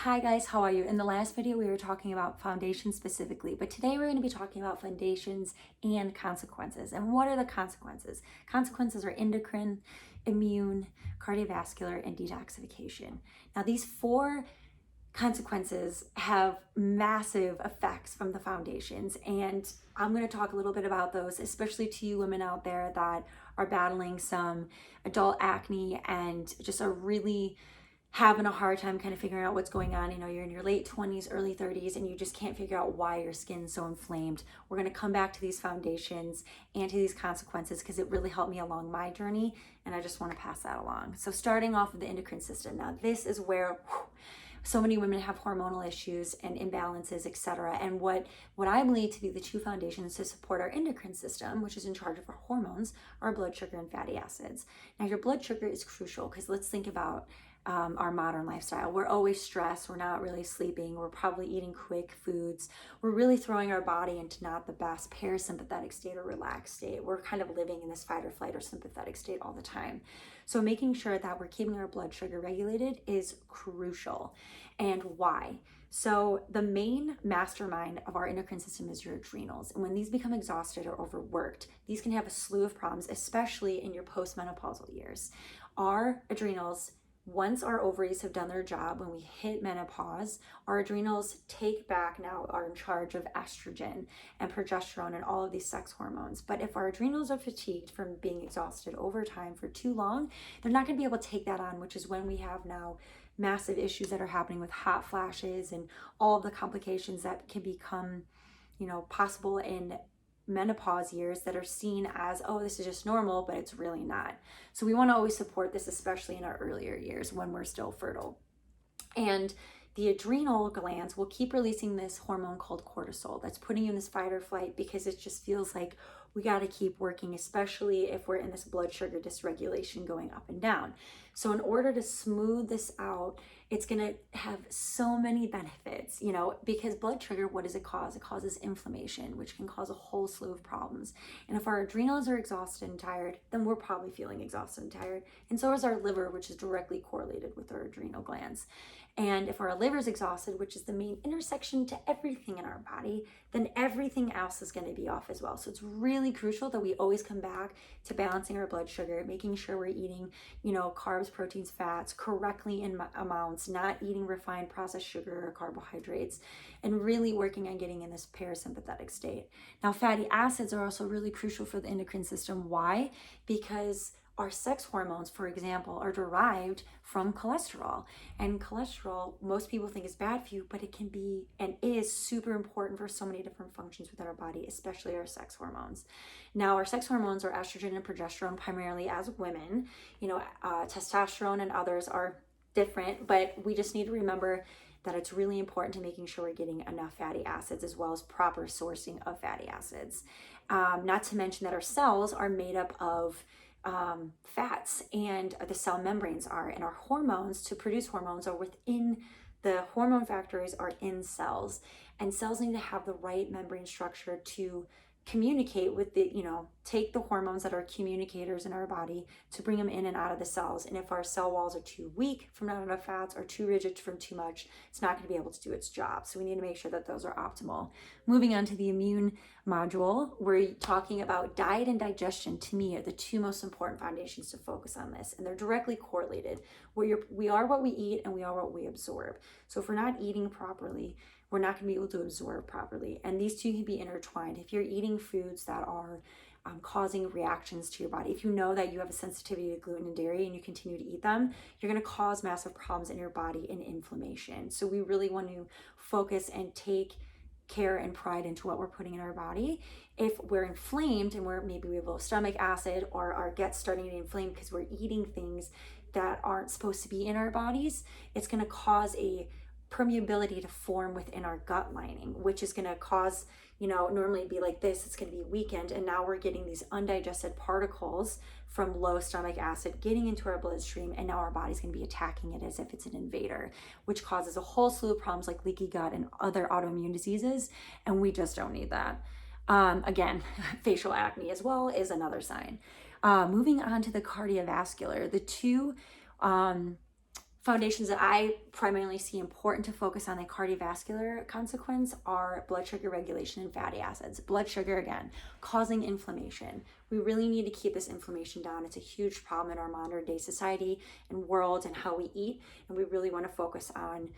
Hi guys, how are you? In the last video, we were talking about foundations specifically, but today we're going to be talking about foundations and consequences. And what are the consequences? Consequences are endocrine, immune, cardiovascular, and detoxification. Now, these four consequences have massive effects from the foundations, and I'm going to talk a little bit about those, especially to you women out there that are battling some adult acne and just are really having a hard time kind of figuring out what's going on. You know, you're in your late 20s, early 30s, and you just can't figure out why your skin's so inflamed. We're going to come back to these foundations and to these consequences because it really helped me along my journey, and I just want to pass that along. So starting off with the endocrine system. Now, this is where so many women have hormonal issues and imbalances, etc. And what I believe to be the two foundations to support our endocrine system, which is in charge of our hormones, are blood sugar and fatty acids. Now, your blood sugar is crucial because let's think about our modern lifestyle. We're always stressed. We're not really sleeping. We're probably eating quick foods. We're really throwing our body into not the best parasympathetic state or relaxed state. We're kind of living in this fight or flight or sympathetic state all the time. So making sure that we're keeping our blood sugar regulated is crucial. And why? So the main mastermind of our endocrine system is your adrenals. And when these become exhausted or overworked, these can have a slew of problems, especially in your postmenopausal years. Our adrenals, once our ovaries have done their job, when we hit menopause, our adrenals take back, now are in charge of estrogen and progesterone and all of these sex hormones. But if our adrenals are fatigued from being exhausted over time for too long, they're not going to be able to take that on, which is when we have now massive issues that are happening with hot flashes and all of the complications that can become, possible in menopause years that are seen as, oh, this is just normal, but it's really not. So we want to always support this, especially in our earlier years when we're still fertile. And the adrenal glands will keep releasing this hormone called cortisol that's putting you in this fight or flight because it just feels like we got to keep working, especially if we're in this blood sugar dysregulation going up and down. So in order to smooth this out, it's going to have so many benefits, because blood sugar, what does it cause? It causes inflammation, which can cause a whole slew of problems. And if our adrenals are exhausted and tired, then we're probably feeling exhausted and tired. And so is our liver, which is directly correlated with our adrenal glands. And if our liver is exhausted, which is the main intersection to everything in our body, then everything else is going to be off as well. So it's really crucial that we always come back to balancing our blood sugar, making sure we're eating, carbs, proteins, fats correctly in amounts, not eating refined processed sugar or carbohydrates, and really working on getting in this parasympathetic state. Now, fatty acids are also really crucial for the endocrine system. Why? Because our sex hormones, for example, are derived from cholesterol. And cholesterol, most people think is bad for you, but it can be and is super important for so many different functions within our body, especially our sex hormones. Now, our sex hormones are estrogen and progesterone primarily as women. Testosterone and others are different, but we just need to remember that it's really important to making sure we're getting enough fatty acids as well as proper sourcing of fatty acids. Not to mention that our cells are made up of fats, and the cell membranes are, and our hormones, to produce hormones, are within the hormone factories are in cells, and cells need to have the right membrane structure to communicate with take the hormones that are communicators in our body to bring them in and out of the cells. And if our cell walls are too weak from not enough fats or too rigid from too much, it's not going to be able to do its job. So we need to make sure that those are optimal. Moving on to the immune module, we're talking about diet and digestion. To me, are the two most important foundations to focus on this, and they're directly correlated. We are what we eat, and we are what we absorb. So if we're not eating properly, we're not going to be able to absorb properly. And these two can be intertwined. If you're eating foods that are causing reactions to your body, if you know that you have a sensitivity to gluten and dairy and you continue to eat them, you're going to cause massive problems in your body and inflammation. So we really want to focus and take care and pride into what we're putting in our body. If we're inflamed and maybe we have low stomach acid, or our gut's starting to inflame because we're eating things that aren't supposed to be in our bodies, it's going to cause a permeability to form within our gut lining, which is going to cause, normally it'd be like this, it's going to be weakened, and now we're getting these undigested particles from low stomach acid getting into our bloodstream, and now our body's going to be attacking it as if it's an invader, which causes a whole slew of problems like leaky gut and other autoimmune diseases, and we just don't need that. Again, facial acne as well is another sign. Moving on to the cardiovascular, the two foundations that I primarily see important to focus on the cardiovascular consequence are blood sugar regulation and fatty acids. Blood sugar, again, causing inflammation. We really need to keep this inflammation down. It's a huge problem in our modern day society and world and how we eat. And we really want to focus on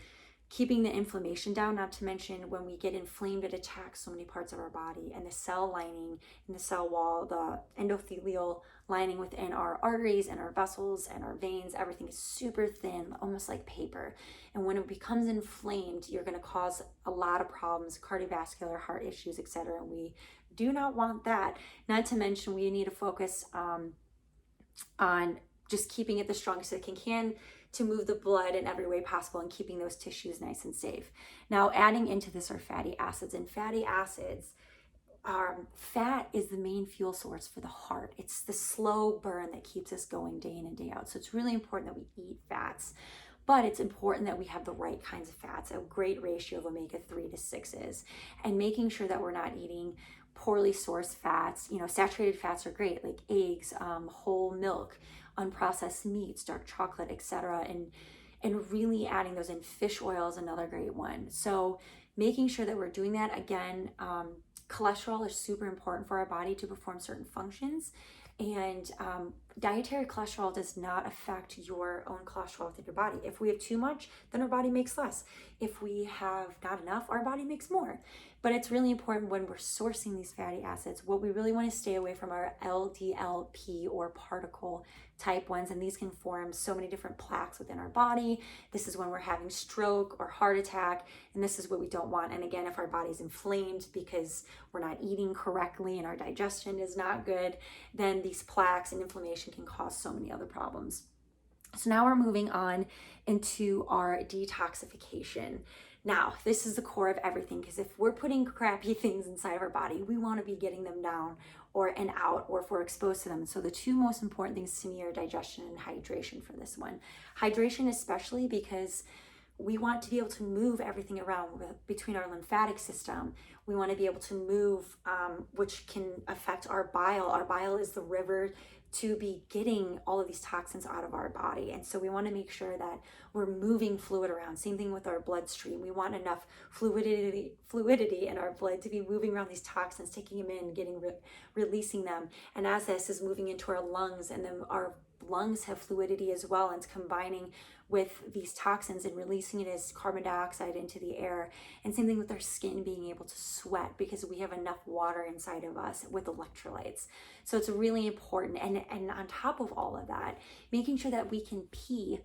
keeping the inflammation down, not to mention when we get inflamed, it attacks so many parts of our body, and the cell lining and the cell wall, the endothelial lining within our arteries and our vessels and our veins, everything is super thin, almost like paper. And when it becomes inflamed, you're going to cause a lot of problems, cardiovascular, heart issues, etc. And we do not want that. Not to mention, we need to focus on just keeping it the strongest it can to move the blood in every way possible and keeping those tissues nice and safe. Now, adding into this are fatty acids, and fatty acids, fat is the main fuel source for the heart. It's the slow burn that keeps us going day in and day out. So it's really important that we eat fats, but it's important that we have the right kinds of fats, a great ratio of omega-3 to 6s, and making sure that we're not eating poorly sourced fats. Saturated fats are great, like eggs, whole milk, unprocessed meats, dark chocolate, etc. And really adding those in. Fish oil is another great one. So making sure that we're doing that. Again, cholesterol is super important for our body to perform certain functions. And dietary cholesterol does not affect your own cholesterol within your body. If we have too much, then our body makes less. If we have not enough, our body makes more. But it's really important when we're sourcing these fatty acids, what we really want to stay away from are LDLP or particle type ones, and these can form so many different plaques within our body. This is when we're having stroke or heart attack, and this is what we don't want. And again, if our body's inflamed because we're not eating correctly and our digestion is not good, then these plaques and inflammation can cause so many other problems. So now we're moving on into our detoxification. Now, this is the core of everything, because if we're putting crappy things inside of our body, we want to be getting them down and out, or if we're exposed to them. So the two most important things to me are digestion and hydration for this one. Hydration especially because we want to be able to move everything around between our lymphatic system. We want to be able to move, which can affect our bile. Our bile is the river to be getting all of these toxins out of our body. And so we want to make sure that we're moving fluid around. Same thing with our bloodstream. We want enough fluidity in our blood to be moving around these toxins, taking them in, releasing them. And as this is moving into our lungs, and then our lungs have fluidity as well, and it's combining with these toxins and releasing it as carbon dioxide into the air. And same thing with our skin being able to sweat, because we have enough water inside of us with electrolytes. So it's really important. And on top of all of that, making sure that we can pee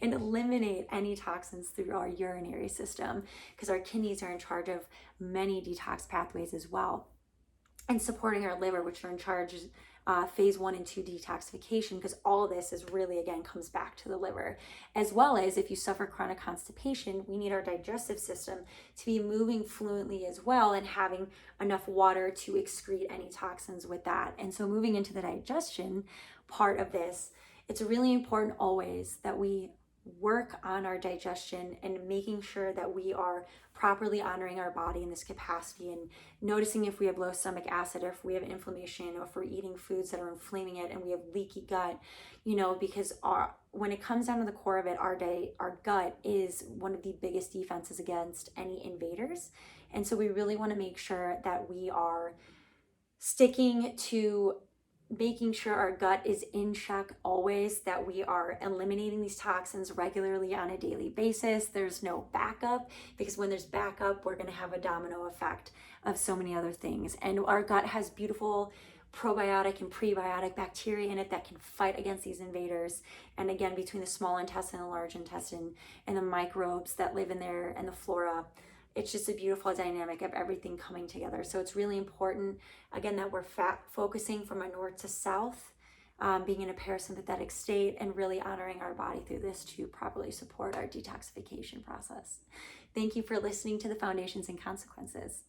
and eliminate any toxins through our urinary system, because our kidneys are in charge of many detox pathways as well. And supporting our liver, which are in charge phase 1 and 2 detoxification, because all of this is really, again, comes back to the liver. As well as if you suffer chronic constipation, we need our digestive system to be moving fluently as well, and having enough water to excrete any toxins with that. And so moving into the digestion part of this, it's really important always that we work on our digestion and making sure that we are properly honoring our body in this capacity, and noticing if we have low stomach acid, or if we have inflammation, or if we're eating foods that are inflaming it and we have leaky gut, because when it comes down to the core of it, our gut is one of the biggest defenses against any invaders. And so we really want to make sure that we are sticking to making sure our gut is in check always, that we are eliminating these toxins regularly on a daily basis. There's no backup, because when there's backup, we're going to have a domino effect of so many other things. And our gut has beautiful probiotic and prebiotic bacteria in it that can fight against these invaders. And again, between the small intestine and the large intestine and the microbes that live in there and the flora, it's just a beautiful dynamic of everything coming together. So it's really important, again, that we're focusing from a north to south, being in a parasympathetic state, and really honoring our body through this to properly support our detoxification process. Thank you for listening to the Foundations and Consequences.